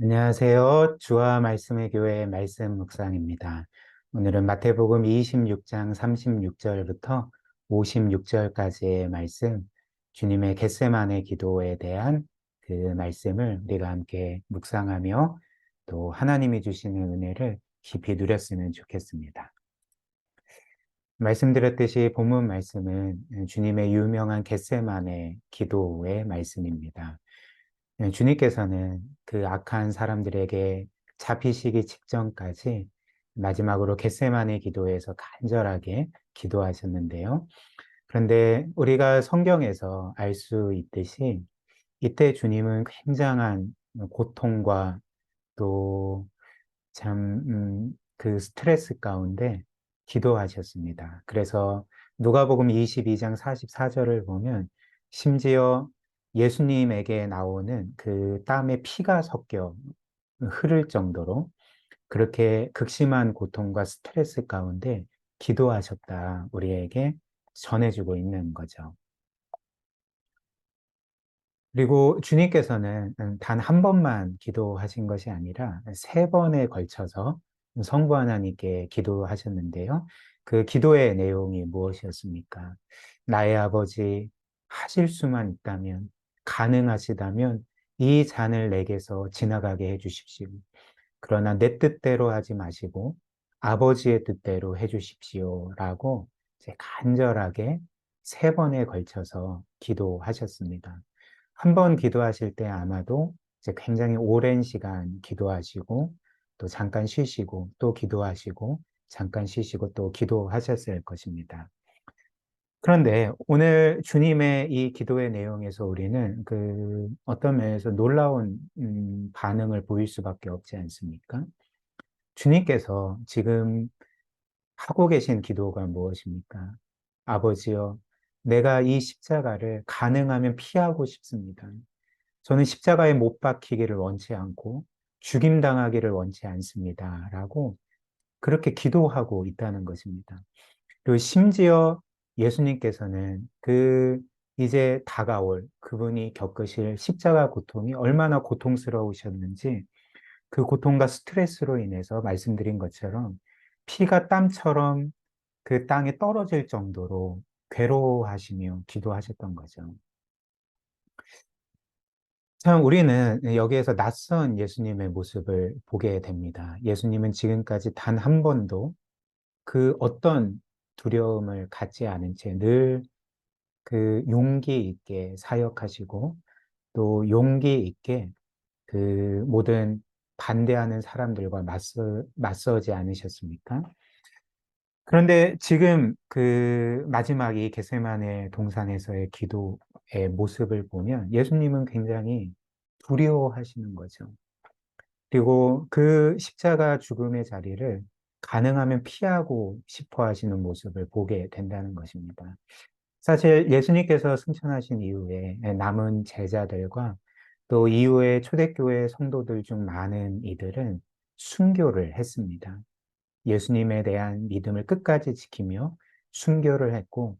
안녕하세요. 주와 말씀의 교회 말씀 묵상입니다. 오늘은 마태복음 26장 36절부터 56절까지의 말씀, 주님의 겟세마네 기도에 대한 그 말씀을 우리가 함께 묵상하며 또 하나님이 주시는 은혜를 깊이 누렸으면 좋겠습니다. 말씀드렸듯이 본문 말씀은 주님의 유명한 겟세마네 기도의 말씀입니다. 주님께서는 그 악한 사람들에게 잡히시기 직전까지 마지막으로 겟세마네 기도에서 간절하게 기도하셨는데요. 그런데 우리가 성경에서 알 수 있듯이 이때 주님은 굉장한 고통과 또 참, 그 스트레스 가운데 기도하셨습니다. 그래서 누가복음 22장 44절을 보면 심지어 예수님에게 나오는 그 땀에 피가 섞여 흐를 정도로 그렇게 극심한 고통과 스트레스 가운데 기도하셨다. 우리에게 전해주고 있는 거죠. 그리고 주님께서는 단 한 번만 기도하신 것이 아니라 세 번에 걸쳐서 성부 하나님께 기도하셨는데요. 그 기도의 내용이 무엇이었습니까? 나의 아버지, 하실 수만 있다면, 가능하시다면 이 잔을 내게서 지나가게 해주십시오. 그러나 내 뜻대로 하지 마시고 아버지의 뜻대로 해주십시오. 라고 이제 간절하게 세 번에 걸쳐서 기도하셨습니다. 한 번 기도하실 때 아마도 이제 굉장히 오랜 시간 기도하시고 또 잠깐 쉬시고 또 기도하시고 잠깐 쉬시고 또 기도하셨을 것입니다. 그런데 오늘 주님의 이 기도의 내용에서 우리는 그 어떤 면에서 놀라운 반응을 보일 수밖에 없지 않습니까? 주님께서 지금 하고 계신 기도가 무엇입니까? 아버지여, 내가 이 십자가를 가능하면 피하고 싶습니다. 저는 십자가에 못 박히기를 원치 않고 죽임당하기를 원치 않습니다. 라고 그렇게 기도하고 있다는 것입니다. 그리고 심지어 예수님께서는 그 이제 다가올 그분이 겪으실 십자가 고통이 얼마나 고통스러우셨는지 그 고통과 스트레스로 인해서 말씀드린 것처럼 피가 땀처럼 그 땅에 떨어질 정도로 괴로워하시며 기도하셨던 거죠. 참, 우리는 여기에서 낯선 예수님의 모습을 보게 됩니다. 예수님은 지금까지 단 한 번도 그 어떤 두려움을 갖지 않은 채 늘 그 용기 있게 사역하시고 또 용기 있게 그 모든 반대하는 사람들과 맞서지 않으셨습니까? 그런데 지금 그 마지막 이 겟세마네 동산에서의 기도의 모습을 보면 예수님은 굉장히 두려워하시는 거죠. 그리고 그 십자가 죽음의 자리를 가능하면 피하고 싶어 하시는 모습을 보게 된다는 것입니다. 사실 예수님께서 승천하신 이후에 남은 제자들과 또 이후에 초대교회 성도들 중 많은 이들은 순교를 했습니다. 예수님에 대한 믿음을 끝까지 지키며 순교를 했고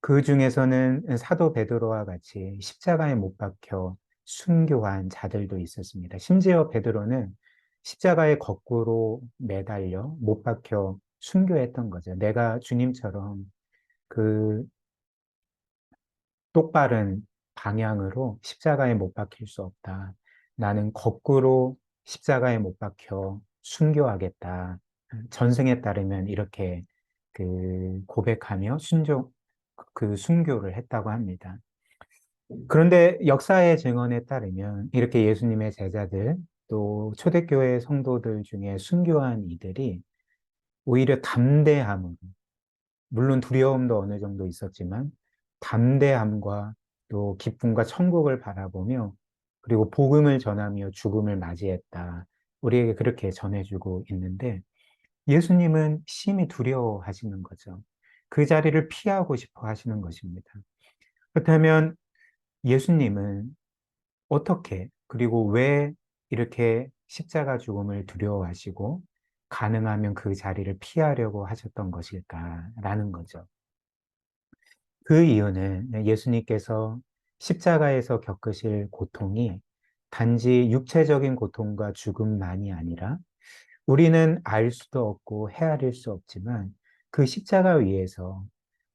그 중에서는 사도 베드로와 같이 십자가에 못 박혀 순교한 자들도 있었습니다. 심지어 베드로는 십자가에 거꾸로 매달려 못 박혀 순교했던 거죠. 내가 주님처럼 그 똑바른 방향으로 십자가에 못 박힐 수 없다. 나는 거꾸로 십자가에 못 박혀 순교하겠다. 전승에 따르면 이렇게 그 고백하며 그 순교를 했다고 합니다. 그런데 역사의 증언에 따르면 이렇게 예수님의 제자들 또 초대교회 성도들 중에 순교한 이들이 오히려 담대함으로 물론 두려움도 어느 정도 있었지만 담대함과 또 기쁨과 천국을 바라보며 그리고 복음을 전하며 죽음을 맞이했다. 우리에게 그렇게 전해주고 있는데 예수님은 심히 두려워하시는 거죠. 그 자리를 피하고 싶어 하시는 것입니다. 그렇다면 예수님은 어떻게 그리고 왜 이렇게 십자가 죽음을 두려워하시고 가능하면 그 자리를 피하려고 하셨던 것일까라는 거죠. 그 이유는 예수님께서 십자가에서 겪으실 고통이 단지 육체적인 고통과 죽음만이 아니라 우리는 알 수도 없고 헤아릴 수 없지만 그 십자가 위에서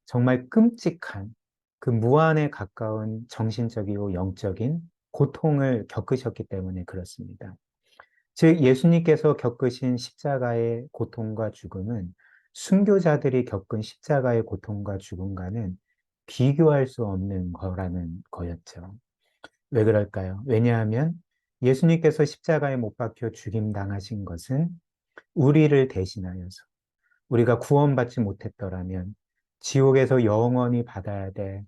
정말 끔찍한 그 무한에 가까운 정신적이고 영적인 고통을 겪으셨기 때문에 그렇습니다. 즉, 예수님께서 겪으신 십자가의 고통과 죽음은 순교자들이 겪은 십자가의 고통과 죽음과는 비교할 수 없는 거라는 거였죠. 왜 그럴까요? 왜냐하면 예수님께서 십자가에 못 박혀 죽임 당하신 것은 우리를 대신하여서 우리가 구원받지 못했더라면 지옥에서 영원히 받아야 될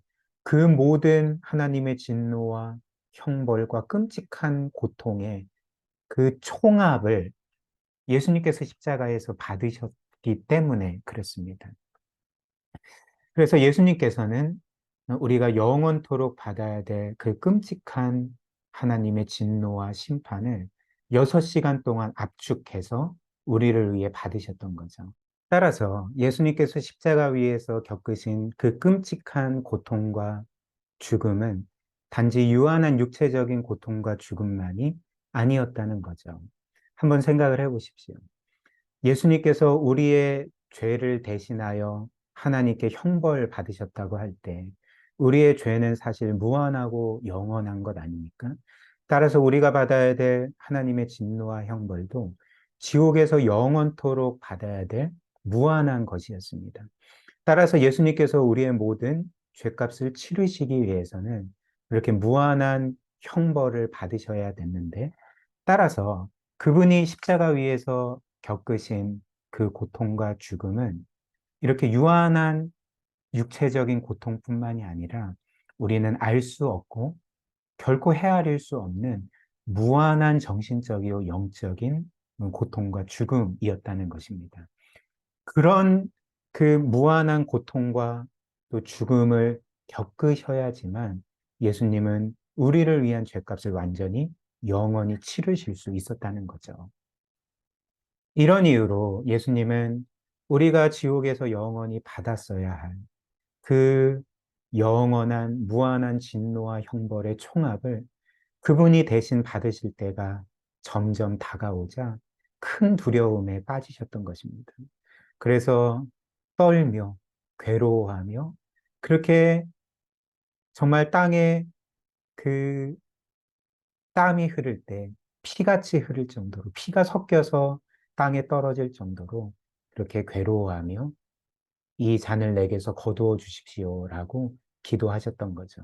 그 모든 하나님의 진노와 형벌과 끔찍한 고통의 그 총합을 예수님께서 십자가에서 받으셨기 때문에 그렇습니다. 그래서 예수님께서는 우리가 영원토록 받아야 될 그 끔찍한 하나님의 진노와 심판을 6시간 동안 압축해서 우리를 위해 받으셨던 거죠. 따라서 예수님께서 십자가 위에서 겪으신 그 끔찍한 고통과 죽음은 단지 유한한 육체적인 고통과 죽음만이 아니었다는 거죠. 한번 생각을 해보십시오. 예수님께서 우리의 죄를 대신하여 하나님께 형벌 받으셨다고 할 때, 우리의 죄는 사실 무한하고 영원한 것 아닙니까? 따라서 우리가 받아야 될 하나님의 진노와 형벌도 지옥에서 영원토록 받아야 될 무한한 것이었습니다. 따라서 예수님께서 우리의 모든 죄값을 치르시기 위해서는 이렇게 무한한 형벌을 받으셔야 됐는데, 따라서 그분이 십자가 위에서 겪으신 그 고통과 죽음은 이렇게 유한한 육체적인 고통뿐만이 아니라 우리는 알 수 없고 결코 헤아릴 수 없는 무한한 정신적이고 영적인 고통과 죽음이었다는 것입니다. 그런 그 무한한 고통과 또 죽음을 겪으셔야지만 예수님은 우리를 위한 죄값을 완전히 영원히 치르실 수 있었다는 거죠. 이런 이유로 예수님은 우리가 지옥에서 영원히 받았어야 할 그 영원한 무한한 진노와 형벌의 총합을 그분이 대신 받으실 때가 점점 다가오자 큰 두려움에 빠지셨던 것입니다. 그래서 떨며 괴로워하며 그렇게 정말 땅에 그 땀이 흐를 때 피같이 흐를 정도로 피가 섞여서 땅에 떨어질 정도로 그렇게 괴로워하며 이 잔을 내게서 거두어 주십시오라고 기도하셨던 거죠.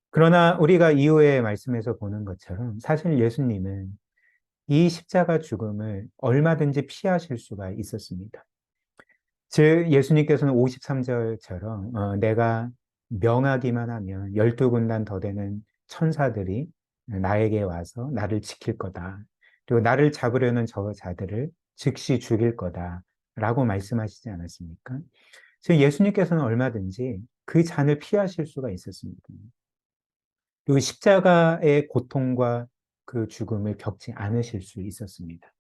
그러나 우리가 이후의 말씀에서 보는 것처럼 사실 예수님은 이 십자가 죽음을 얼마든지 피하실 수가 있었습니다. 즉 예수님께서는 53절처럼 내가 명하기만 하면 12군단 더 되는 천사들이 나에게 와서 나를 지킬 거다. 그리고 나를 잡으려는 저 자들을 즉시 죽일 거다. 라고 말씀하시지 않았습니까? 즉 예수님께서는 얼마든지 그 잔을 피하실 수가 있었습니다. 그리고 십자가의 고통과 그 죽음을 겪지 않으실 수 있었습니다.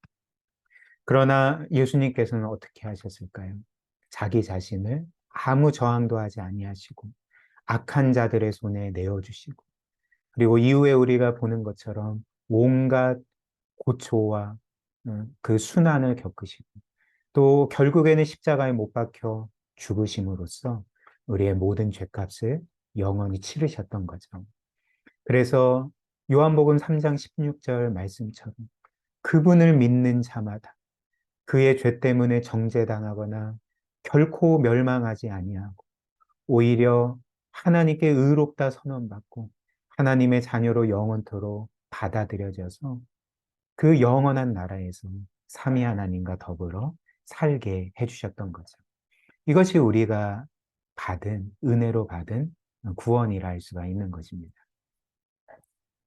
그러나 예수님께서는 어떻게 하셨을까요? 자기 자신을 아무 저항도 하지 아니하시고 악한 자들의 손에 내어주시고 그리고 이후에 우리가 보는 것처럼 온갖 고초와 그 순환을 겪으시고 또 결국에는 십자가에 못 박혀 죽으심으로써 우리의 모든 죄값을 영원히 치르셨던 거죠. 그래서 요한복음 3장 16절 말씀처럼 그분을 믿는 자마다 그의 죄 때문에 정죄당하거나 결코 멸망하지 아니하고 오히려 하나님께 의롭다 선언받고 하나님의 자녀로 영원토록 받아들여져서 그 영원한 나라에서 삼위 하나님과 더불어 살게 해주셨던 거죠. 이것이 우리가 받은 은혜로 받은 구원이라 할 수가 있는 것입니다.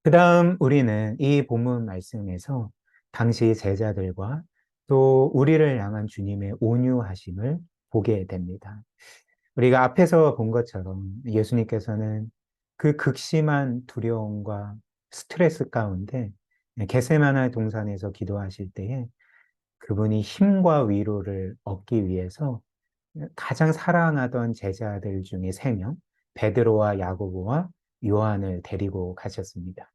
그 다음 우리는 이 본문 말씀에서 당시 제자들과 또 우리를 향한 주님의 온유하심을 보게 됩니다. 우리가 앞에서 본 것처럼 예수님께서는 그 극심한 두려움과 스트레스 가운데 겟세마네 동산에서 기도하실 때에 그분이 힘과 위로를 얻기 위해서 가장 사랑하던 제자들 중에 3명, 베드로와 야고보와 요한을 데리고 가셨습니다.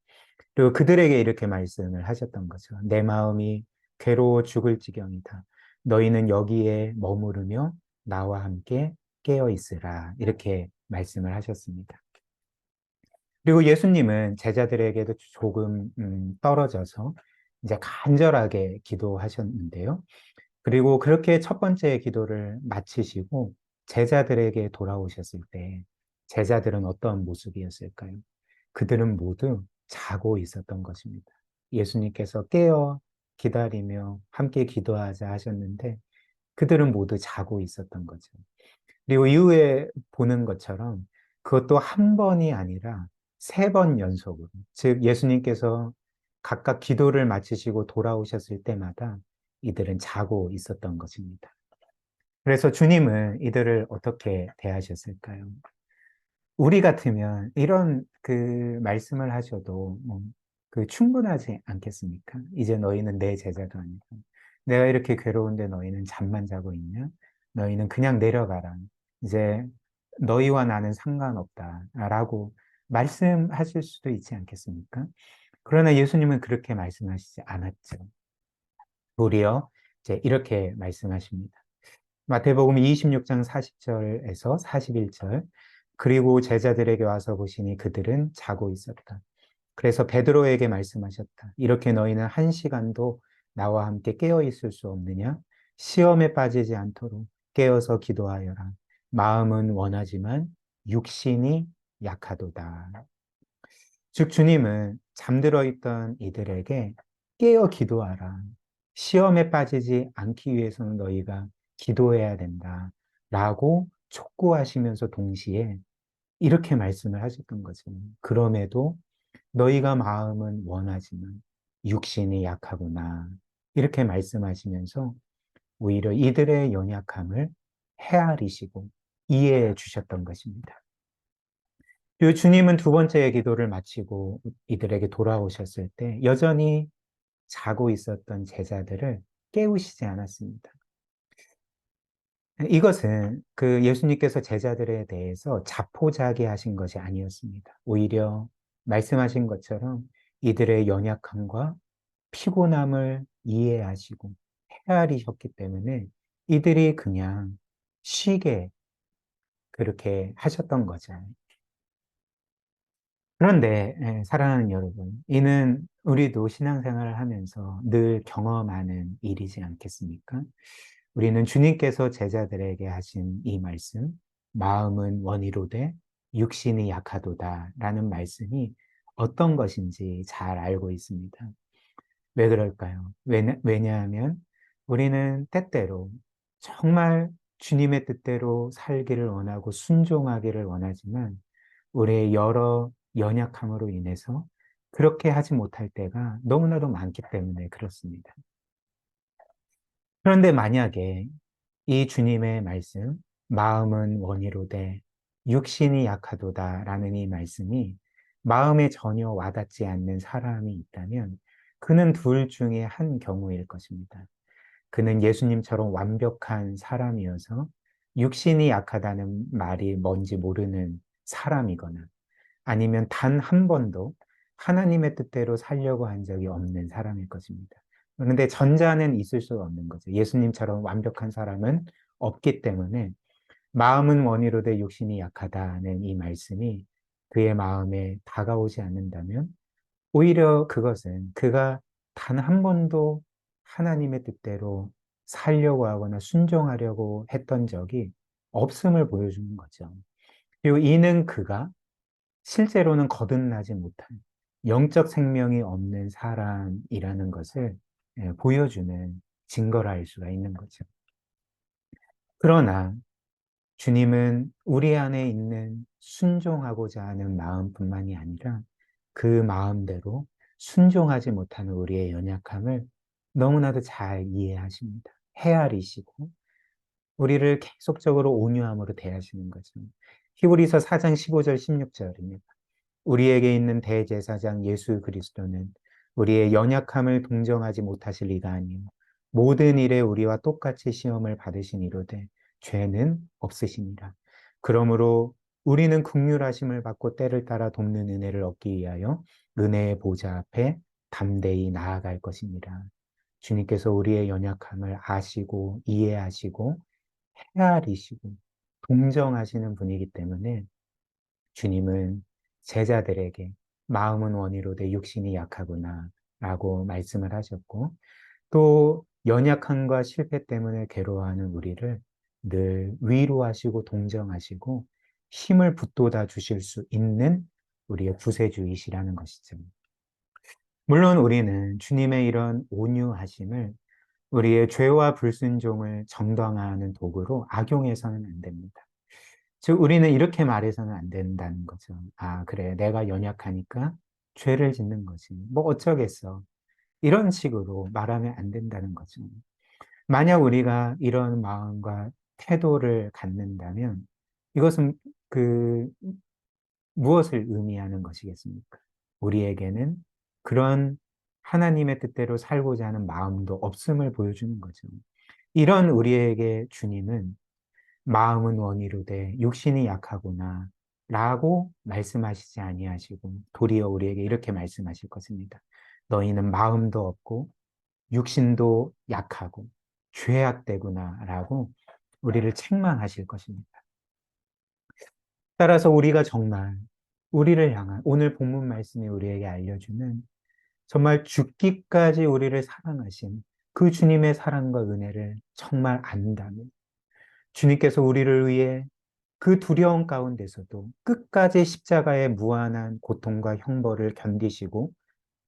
그리고 그들에게 이렇게 말씀을 하셨던 거죠. 내 마음이 괴로워 죽을 지경이다. 너희는 여기에 머무르며 나와 함께 깨어 있으라. 이렇게 말씀을 하셨습니다. 그리고 예수님은 제자들에게도 조금 떨어져서 이제 간절하게 기도하셨는데요. 그리고 그렇게 첫 번째 기도를 마치시고 제자들에게 돌아오셨을 때 제자들은 어떤 모습이었을까요? 그들은 모두 자고 있었던 것입니다. 예수님께서 깨어 기다리며 함께 기도하자 하셨는데 그들은 모두 자고 있었던 거죠. 그리고 이후에 보는 것처럼 그것도 한 번이 아니라 세 번 연속으로, 즉 예수님께서 각각 기도를 마치시고 돌아오셨을 때마다 이들은 자고 있었던 것입니다. 그래서 주님은 이들을 어떻게 대하셨을까요? 우리 같으면 이런 그 말씀을 하셔도 그 충분하지 않겠습니까? 이제 너희는 내 제자도 아니고 내가 이렇게 괴로운데 너희는 잠만 자고 있냐? 너희는 그냥 내려가라. 이제 너희와 나는 상관없다라고 말씀하실 수도 있지 않겠습니까? 그러나 예수님은 그렇게 말씀하시지 않았죠. 도리어 이제 이렇게 말씀하십니다. 마태복음 26장 40절에서 41절. 그리고 제자들에게 와서 보시니 그들은 자고 있었다. 그래서 베드로에게 말씀하셨다. 이렇게 너희는 한 시간도 나와 함께 깨어 있을 수 없느냐? 시험에 빠지지 않도록 깨어서 기도하여라. 마음은 원하지만 육신이 약하도다. 즉 주님은 잠들어 있던 이들에게 깨어 기도하라. 시험에 빠지지 않기 위해서는 너희가 기도해야 된다. 라고 촉구하시면서 동시에 이렇게 말씀을 하셨던 거죠. 그럼에도 너희가 마음은 원하지만 육신이 약하구나. 이렇게 말씀하시면서 오히려 이들의 연약함을 헤아리시고 이해해 주셨던 것입니다. 그리고 주님은 두 번째 기도를 마치고 이들에게 돌아오셨을 때 여전히 자고 있었던 제자들을 깨우시지 않았습니다. 이것은 그 예수님께서 제자들에 대해서 자포자기하신 것이 아니었습니다. 오히려 말씀하신 것처럼 이들의 연약함과 피곤함을 이해하시고 헤아리셨기 때문에 이들이 그냥 쉬게 그렇게 하셨던 거죠. 그런데 사랑하는 여러분, 이는 우리도 신앙생활을 하면서 늘 경험하는 일이지 않겠습니까? 우리는 주님께서 제자들에게 하신 이 말씀, 마음은 원이로되 육신이 약하도다 라는 말씀이 어떤 것인지 잘 알고 있습니다. 왜 그럴까요? 왜냐하면 우리는 때때로 정말 주님의 뜻대로 살기를 원하고 순종하기를 원하지만 우리의 여러 연약함으로 인해서 그렇게 하지 못할 때가 너무나도 많기 때문에 그렇습니다. 그런데 만약에 이 주님의 말씀, 마음은 원이로되 육신이 약하도다 라는 이 말씀이 마음에 전혀 와닿지 않는 사람이 있다면 그는 둘 중에 한 경우일 것입니다. 그는 예수님처럼 완벽한 사람이어서 육신이 약하다는 말이 뭔지 모르는 사람이거나 아니면 단 한 번도 하나님의 뜻대로 살려고 한 적이 없는 사람일 것입니다. 그런데 전자는 있을 수가 없는 거죠. 예수님처럼 완벽한 사람은 없기 때문에 마음은 원이로되 육신이 약하다는 이 말씀이 그의 마음에 다가오지 않는다면 오히려 그것은 그가 단 한 번도 하나님의 뜻대로 살려고 하거나 순종하려고 했던 적이 없음을 보여주는 거죠. 그리고 이는 그가 실제로는 거듭나지 못한 영적 생명이 없는 사람이라는 것을 보여주는 증거라 할 수가 있는 거죠. 그러나 주님은 우리 안에 있는 순종하고자 하는 마음뿐만이 아니라 그 마음대로 순종하지 못하는 우리의 연약함을 너무나도 잘 이해하십니다. 헤아리시고 우리를 계속적으로 온유함으로 대하시는 거죠. 히브리서 4장 15절 16절입니다. 우리에게 있는 대제사장 예수 그리스도는 우리의 연약함을 동정하지 못하실 리가 아니요 모든 일에 우리와 똑같이 시험을 받으시니로되 죄는 없으시니라. 그러므로 우리는 긍휼하심을 받고 때를 따라 돕는 은혜를 얻기 위하여 은혜의 보좌 앞에 담대히 나아갈 것입니다. 주님께서 우리의 연약함을 아시고 이해하시고 헤아리시고 동정하시는 분이기 때문에 주님은 제자들에게 마음은 원이로되 육신이 약하구나 라고 말씀을 하셨고 또 연약함과 실패 때문에 괴로워하는 우리를 늘 위로하시고 동정하시고 힘을 북돋아 주실 수 있는 우리의 구세주이시라는 것이죠. 물론 우리는 주님의 이런 온유하심을 우리의 죄와 불순종을 정당화하는 도구로 악용해서는 안 됩니다. 즉, 우리는 이렇게 말해서는 안 된다는 거죠. 아, 그래. 내가 연약하니까 죄를 짓는 거지. 뭐 어쩌겠어. 이런 식으로 말하면 안 된다는 거죠. 만약 우리가 이런 마음과 태도를 갖는다면 이것은 그 무엇을 의미하는 것이겠습니까? 우리에게는 그런 하나님의 뜻대로 살고자 하는 마음도 없음을 보여주는 거죠. 이런 우리에게 주님은 마음은 원이로되 육신이 약하구나 라고 말씀하시지 아니하시고 도리어 우리에게 이렇게 말씀하실 것입니다. 너희는 마음도 없고 육신도 약하고 죄악되구나 라고 우리를 책망하실 것입니다. 따라서 우리가 정말 우리를 향한 오늘 본문 말씀이 우리에게 알려주는 정말 죽기까지 우리를 사랑하신 그 주님의 사랑과 은혜를 정말 안다면 주님께서 우리를 위해 그 두려움 가운데서도 끝까지 십자가의 무한한 고통과 형벌을 견디시고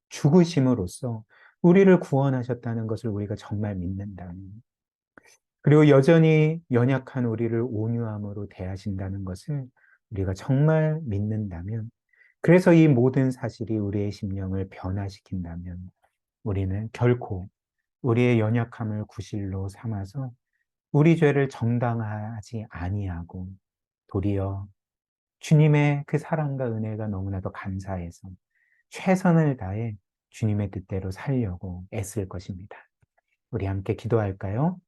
죽으심으로써 우리를 구원하셨다는 것을 우리가 정말 믿는다면, 그리고 여전히 연약한 우리를 온유함으로 대하신다는 것을 우리가 정말 믿는다면, 그래서 이 모든 사실이 우리의 심령을 변화시킨다면, 우리는 결코 우리의 연약함을 구실로 삼아서 우리 죄를 정당화하지 아니하고 도리어 주님의 그 사랑과 은혜가 너무나도 감사해서 최선을 다해 주님의 뜻대로 살려고 애쓸 것입니다. 우리 함께 기도할까요?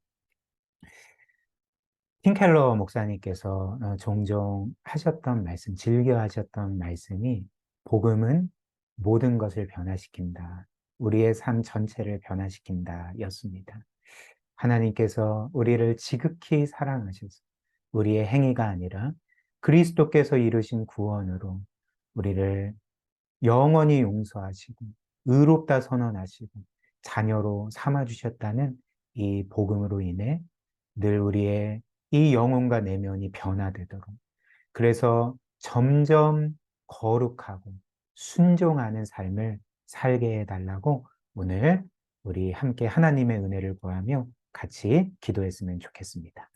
틴켈러 목사님께서 종종 하셨던 말씀, 즐겨 하셨던 말씀이 복음은 모든 것을 변화시킨다. 우리의 삶 전체를 변화시킨다 였습니다. 하나님께서 우리를 지극히 사랑하셔서 우리의 행위가 아니라 그리스도께서 이루신 구원으로 우리를 영원히 용서하시고 의롭다 선언하시고 자녀로 삼아주셨다는 이 복음으로 인해 늘 우리의 이 영혼과 내면이 변화되도록, 그래서 점점 거룩하고 순종하는 삶을 살게 해달라고 오늘 우리 함께 하나님의 은혜를 구하며 같이 기도했으면 좋겠습니다.